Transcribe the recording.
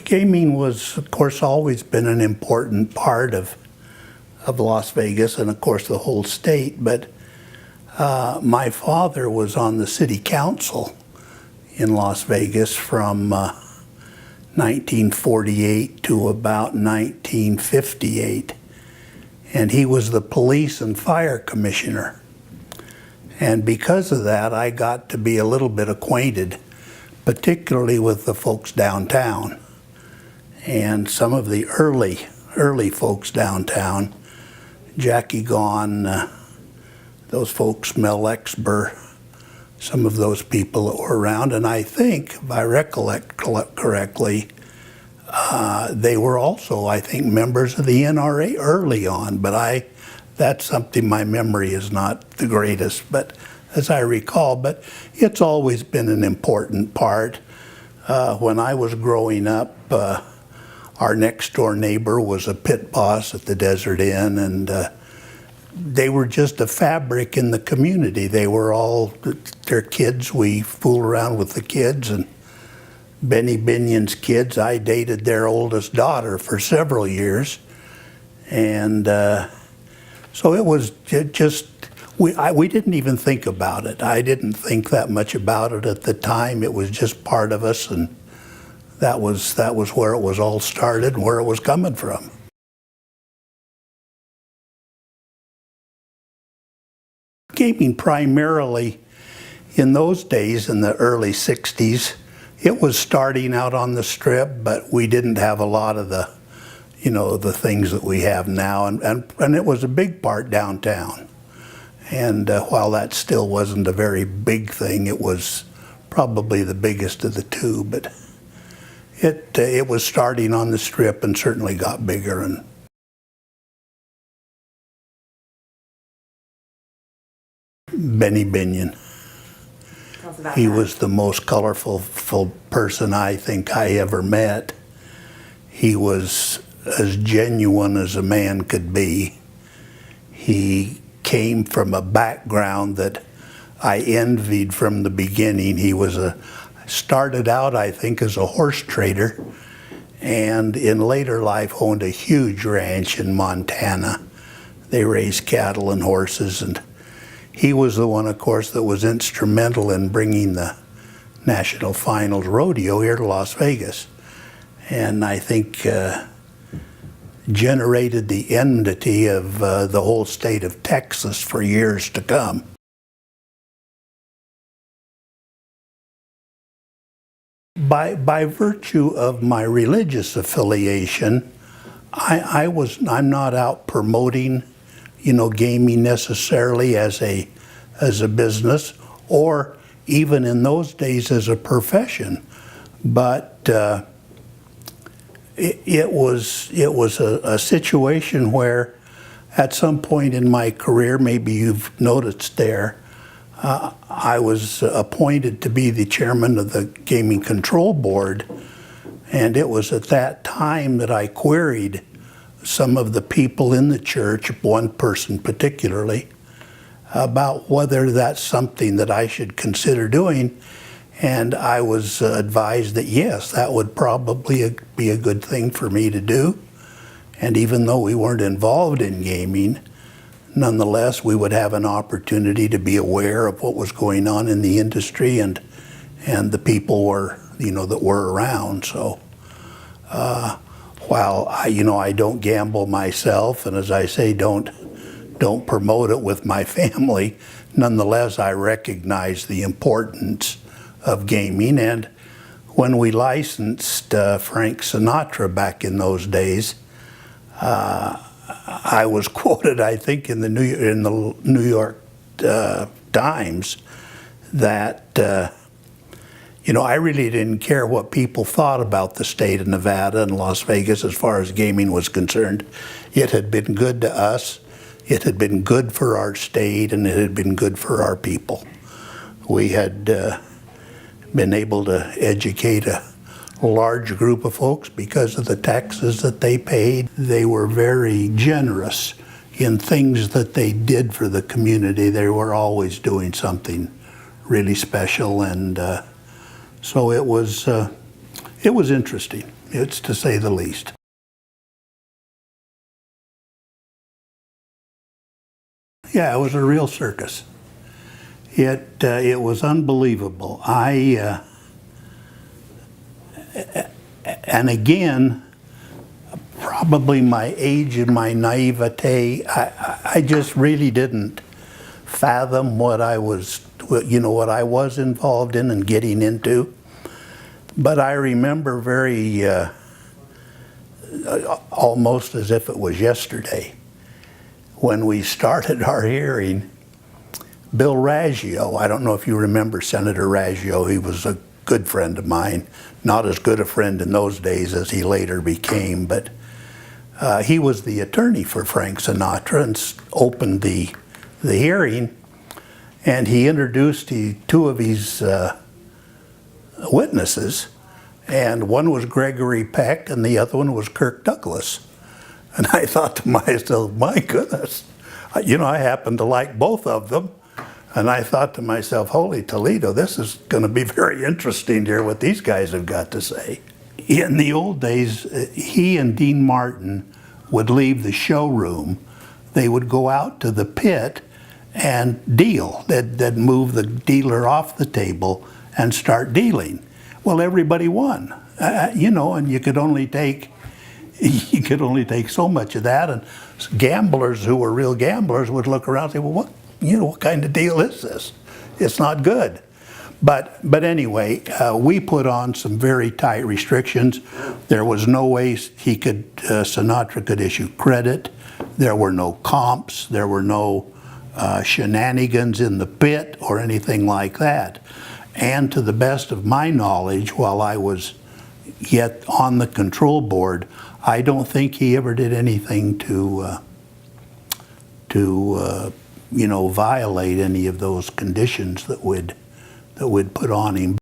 Gaming was, of course, always been an important part of Las Vegas and, of course, the whole state. But my father was on the city council in Las Vegas from 1948 to about 1958. And he was the police and fire commissioner. And because of that, I got to be a little bit acquainted, particularly with the folks downtown. And some of the early folks downtown, Jackie Gone, those folks, Mel Exber, some of those people that were around. And I think, if I recollect correctly, they were also, I think, members of the NRA early on, but that's something my memory is not the greatest, but as I recall, but it's always been an important part. When I was growing up, our next door neighbor was a pit boss at the Desert Inn, and they were just a fabric in the community. They were all, their kids, we fooled around with the kids, and Benny Binion's kids, I dated their oldest daughter for several years. And so it was just, we didn't even think about it. I didn't think that much about it at the time. It was just part of us, and that was where it was all started, where it was coming from. Gaming primarily, in those days, in the early 60s, it was starting out on the Strip, but we didn't have a lot of the, the things that we have now, and it was a big part downtown. And while that still wasn't a very big thing, it was probably the biggest of the two, but it was starting on the Strip and certainly got bigger. And Benny Binion. He was the most colorful person I think I ever met. He was as genuine as a man could be. He came from a background that I envied from the beginning. He started out, I think, as a horse trader, and in later life owned a huge ranch in Montana. They raised cattle and horses, and he was the one, of course, that was instrumental in bringing the National Finals Rodeo here to Las Vegas. And I think generated the enmity of the whole state of Texas for years to come. By virtue of my religious affiliation, I'm not out promoting gaming necessarily as a business, or even in those days as a profession. But it was a situation where at some point in my career, maybe you've noticed there, I was appointed to be the chairman of the Gaming Control Board, and it was at that time that I queried some of the people in the church, one person particularly, about whether that's something that I should consider doing. And I was advised that yes, that would probably be a good thing for me to do. And even though we weren't involved in gaming, nonetheless, we would have an opportunity to be aware of what was going on in the industry and the people were, that were around. So while I don't gamble myself, and as I say, don't promote it with my family, nonetheless, I recognize the importance of gaming. And when we licensed Frank Sinatra back in those days, I was quoted, I think, in the New York Times that I really didn't care what people thought about the state of Nevada and Las Vegas as far as gaming was concerned. It had been good to us, it had been good for our state, and it had been good for our people. We had been able to educate a large group of folks because of the taxes that they paid. They were very generous in things that they did for the community. They were always doing something really special, and so it was interesting. It's to say the least. Yeah, it was a real circus. It was unbelievable. And again, probably my age and my naivete, I just really didn't fathom what I was involved in and getting into. But I remember very, almost as if it was yesterday, when we started our hearing, Bill Raggio, I don't know if you remember Senator Raggio, he was a good friend of mine, not as good a friend in those days as he later became, but he was the attorney for Frank Sinatra and opened the hearing, and he introduced two of his witnesses, and one was Gregory Peck and the other one was Kirk Douglas. And I thought to myself, my goodness, I happen to like both of them. And I thought to myself, holy Toledo, this is going to be very interesting to hear what these guys have got to say. In the old days, he and Dean Martin would leave the showroom. They would go out to the pit and deal. They'd move the dealer off the table and start dealing. Well, everybody won, and you could only take so much of that. And gamblers who were real gamblers would look around and say, well, what kind of deal is this? It's not good. But anyway, we put on some very tight restrictions. There was no way Sinatra could issue credit. There were no comps. There were no shenanigans in the pit or anything like that. And to the best of my knowledge, while I was yet on the control board, I don't think he ever did anything to violate any of those conditions that would put on him.